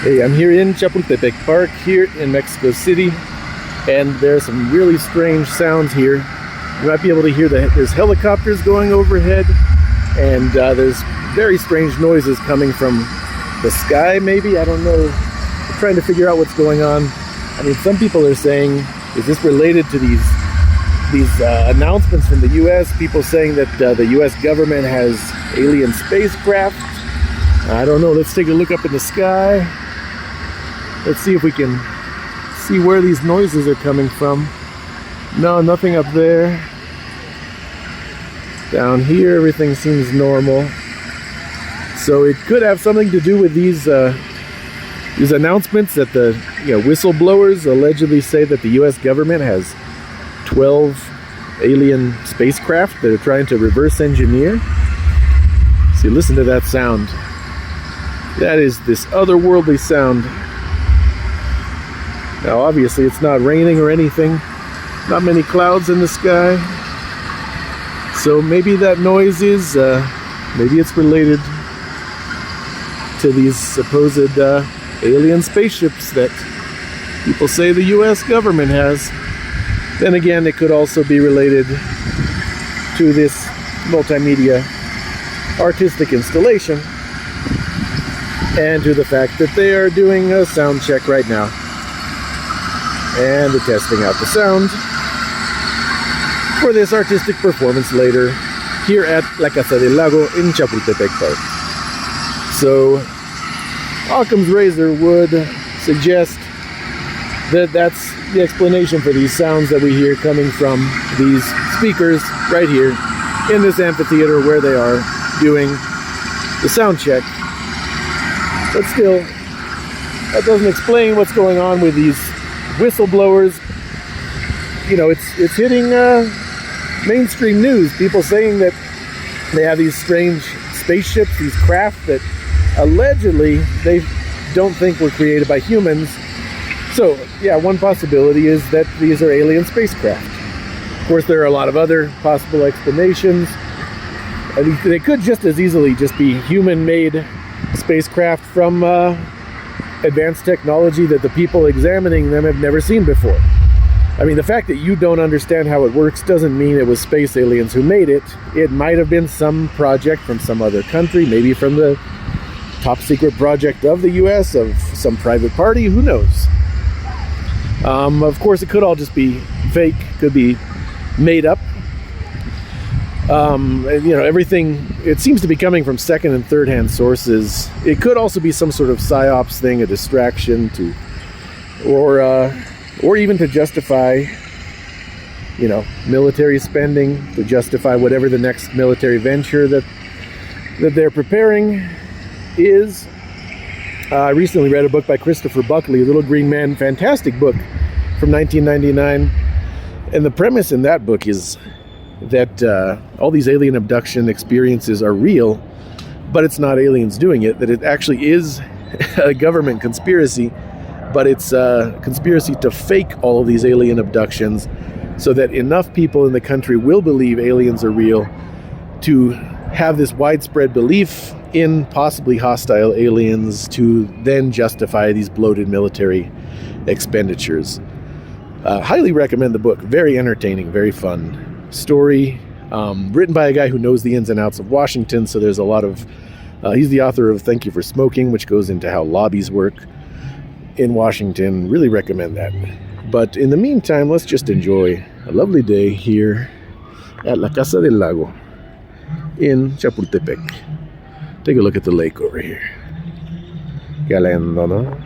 Hey, I'm here in Chapultepec Park here in Mexico City, and there's some really strange sounds here. You might be able to hear there's helicopters going overhead, and there's very strange noises coming from the sky, maybe? I don't know. I'm trying to figure out what's going on. I mean, some people are saying, is this related to these announcements from the U.S., people saying that the U.S. government has alien spacecraft? I don't know. Let's take a look up in the sky. Let's see if we can see where these noises are coming from. No, nothing up there. Down here, everything seems normal. So it could have something to do with these announcements that the whistleblowers allegedly say that the U.S. government has 12 alien spacecraft that are trying to reverse engineer. See, listen to that sound. That is this otherworldly sound. Now, obviously, it's not raining or anything. Not many clouds in the sky. So maybe that noise is, maybe it's related to these supposed alien spaceships that people say the U.S. government has. Then again, it could also be related to this multimedia artistic installation and to the fact that they are doing a sound check right now. And they're testing out the sound for this artistic performance later here at La Casa del Lago in Chapultepec Park. So Occam's razor would suggest that that's the explanation for these sounds that we hear coming from these speakers right here in this amphitheater where they are doing the sound check. But still, that doesn't explain what's going on with these whistleblowers. You know, it's hitting mainstream news. People saying that they have these strange spaceships, these craft that allegedly they don't think were created by humans. So, yeah, one possibility is that these are alien spacecraft. Of course, there are a lot of other possible explanations. They could just as easily just be human-made spacecraft from advanced technology that the people examining them have never seen before. I mean, the fact that you don't understand how it works doesn't mean it was space aliens who made it. It might have been some project from some other country, maybe from the top secret project of the US, of some private party, who knows? Of course, it could all just be fake, could be made up. Everything, it seems to be coming from second and third hand sources. It could also be some sort of psyops thing, a distraction or even to justify, military spending, to justify whatever the next military venture that they're preparing is. I recently read a book by Christopher Buckley, Little Green Man, fantastic book from 1999. And the premise in that book is that all these alien abduction experiences are real, but it's not aliens doing it, that it actually is a government conspiracy, but it's a conspiracy to fake all of these alien abductions so that enough people in the country will believe aliens are real to have this widespread belief in possibly hostile aliens to then justify these bloated military expenditures. Highly recommend the book. Very entertaining, very fun story. Written by a guy who knows the ins and outs of Washington, so there's a lot of... he's the author of Thank You for Smoking, which goes into how lobbies work in Washington. Really recommend that. But in the meantime, let's just enjoy a lovely day here at La Casa del Lago in Chapultepec. Take a look at the lake over here. Galendo, no?